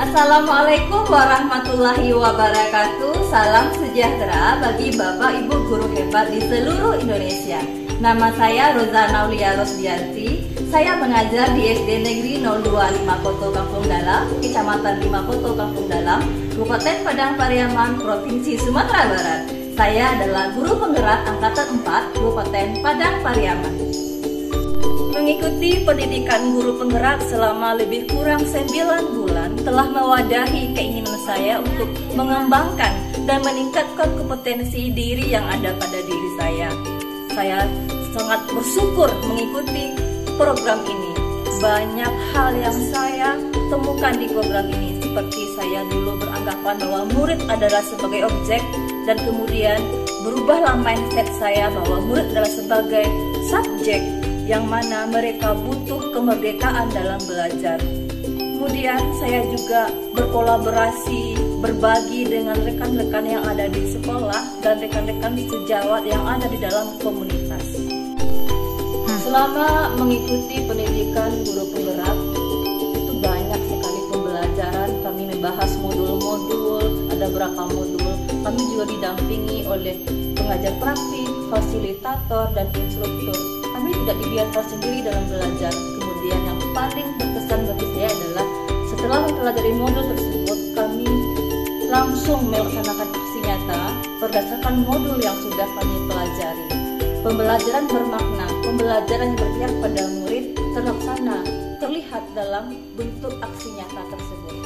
Assalamualaikum warahmatullahi wabarakatuh. Salam sejahtera bagi Bapak Ibu guru hebat di seluruh Indonesia. Nama saya Rozana Aulia Rosdianti. Saya mengajar di SD Negeri 02 Limokoto Kampung Dalam, Kecamatan Limokoto Kampung Dalam, Kabupaten Padang Pariaman, Provinsi Sumatera Barat. Saya adalah guru penggerak angkatan 4 Kabupaten Padang Pariaman. Mengikuti pendidikan guru penggerak selama lebih kurang 9 bulan telah mewadahi keinginan saya untuk mengembangkan dan meningkatkan kompetensi diri yang ada pada diri saya. Saya sangat bersyukur mengikuti program ini. Banyak hal yang saya temukan di program ini, seperti saya dulu beranggapan bahwa murid adalah sebagai objek, dan kemudian berubahlah mindset saya bahwa murid adalah sebagai subjek yang mana mereka butuh kemerdekaan dalam belajar. Kemudian saya juga berkolaborasi, berbagi dengan rekan-rekan yang ada di sekolah dan rekan-rekan sejawat yang ada di dalam komunitas. Selama mengikuti pendidikan guru penggerak, itu banyak sekali pembelajaran. Kami membahas modul-modul, ada berapa modul. Kami juga didampingi oleh pengajar praktik, fasilitator, dan instruktur. Kami tidak dibiarkan sendiri dalam belajar. Kemudian yang paling berkesan bagi saya adalah setelah mempelajari modul tersebut, kami langsung melaksanakan aksi nyata berdasarkan modul yang sudah kami pelajari. Pembelajaran bermakna, pembelajaran yang berpihak pada murid terlaksana, terlihat dalam bentuk aksi nyata tersebut.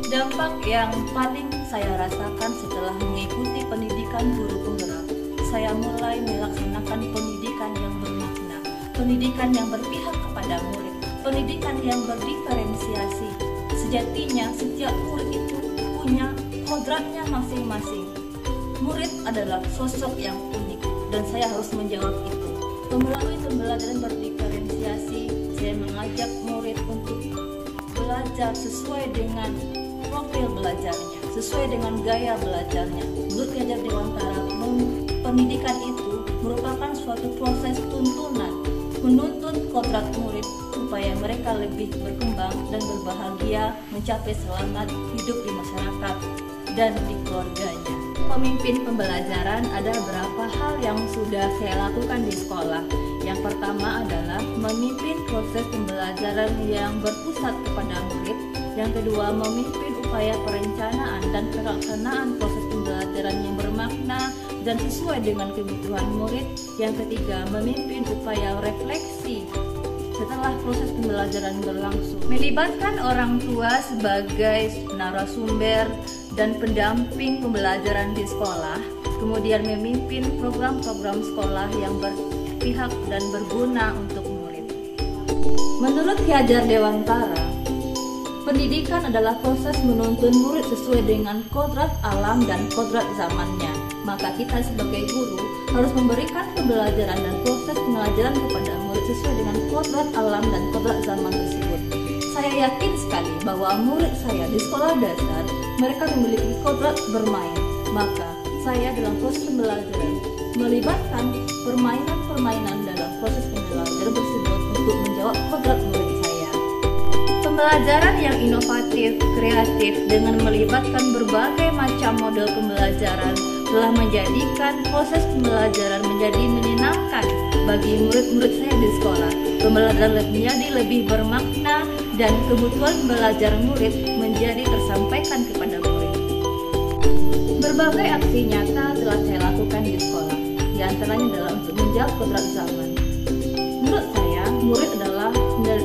Dampak yang paling saya rasakan setelah mengikuti pendidikan guru penggerak, saya mulai melaksanakan pendidikan yang bermakna, pendidikan yang berpihak kepada murid, pendidikan yang berdiferensiasi. Sejatinya setiap murid itu punya kodratnya masing-masing. Murid adalah sosok yang unik dan saya harus menjawab itu. Melalui pembelajaran berdiferensiasi, saya mengajak murid untuk belajar sesuai dengan profil belajarnya, sesuai dengan gaya belajarnya. Menurut Ki Dewantara, pendidikan itu merupakan suatu proses tuntunan, menuntun kodrat murid supaya mereka lebih berkembang dan berbahagia, mencapai selamat hidup di masyarakat dan di keluarganya. Pemimpin pembelajaran, ada beberapa hal yang sudah saya lakukan di sekolah. Yang pertama adalah memimpin proses pembelajaran yang berpusat kepada murid. Yang kedua, memimpin upaya perencanaan dan pelaksanaan proses pembelajaran yang bermakna dan sesuai dengan kebutuhan murid. Yang ketiga, memimpin upaya refleksi setelah proses pembelajaran berlangsung. Melibatkan orang tua sebagai narasumber dan pendamping pembelajaran di sekolah. Kemudian memimpin program-program sekolah yang berpihak dan berguna untuk murid. Menurut Ki Dewantara, pendidikan adalah proses menuntun murid sesuai dengan kodrat alam dan kodrat zamannya. Maka kita sebagai guru harus memberikan pembelajaran dan proses pembelajaran kepada murid sesuai dengan kodrat alam dan kodrat zaman tersebut. Saya yakin sekali bahwa murid saya di sekolah dasar, mereka memiliki kodrat bermain. Maka saya dalam proses pembelajaran melibatkan permainan-permainan dalam proses pembelajaran tersebut untuk menjawab kodrat murid saya. Pembelajaran yang inovatif, kreatif dengan melibatkan berbagai macam model pembelajaran telah menjadikan proses pembelajaran menjadi menyenangkan bagi murid-murid saya di sekolah. Pembelajaran menjadi lebih bermakna dan kebutuhan belajar murid menjadi tersampaikan kepada murid. Berbagai aksi nyata telah saya lakukan di sekolah. Di antaranya adalah untuk menjawab kodrat zaman. Menurut saya, murid adalah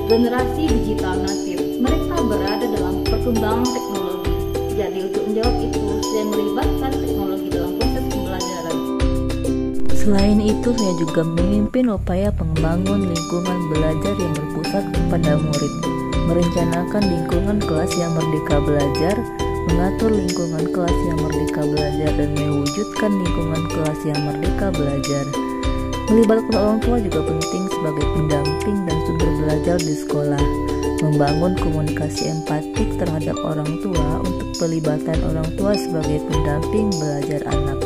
generasi digital natif. Mereka berada dalam perkembangan teknologi. Jadi untuk menjawab itu, saya melibatkan teknologi dalam proses pembelajaran. Selain itu, saya juga memimpin upaya pengembangan lingkungan belajar yang berpusat kepada murid, merencanakan lingkungan kelas yang merdeka belajar, mengatur lingkungan kelas yang merdeka belajar, dan mewujudkan lingkungan kelas yang merdeka belajar. Melibatkan orang tua juga penting sebagai pendamping dan sumber belajar di sekolah. Membangun komunikasi empatik terhadap orang tua untuk pelibatan orang tua sebagai pendamping belajar anak.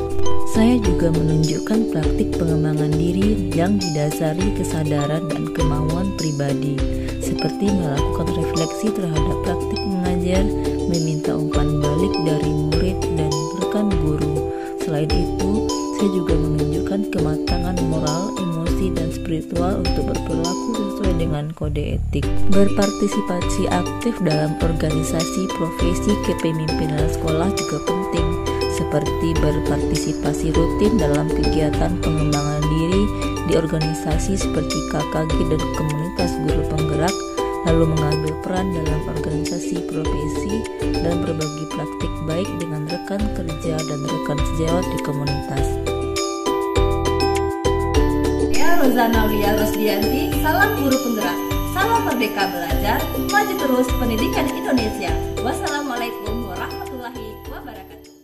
Saya juga menunjukkan praktik pengembangan diri yang didasari kesadaran dan kemauan pribadi, seperti melakukan refleksi terhadap praktik mengajar belajar, meminta umpan balik dari murid dan rekan guru. Selain itu, saya juga menunjukkan kematangan moral, emosi, dan spiritual untuk berperilaku sesuai dengan kode etik. Berpartisipasi aktif dalam organisasi profesi kepemimpinan sekolah juga penting, seperti berpartisipasi rutin dalam kegiatan pengembangan diri di organisasi seperti KKG dan komunitas guru penggerak, lalu mengambil peran dalam organisasi profesi dan berbagi praktik baik dengan rekan kerja dan rekan sejawat di komunitas. Saya Rozana Aulia Rosdianti, salam guru penggerak, salam merdeka belajar, maju terus pendidikan Indonesia. Wassalamualaikum warahmatullahi wabarakatuh.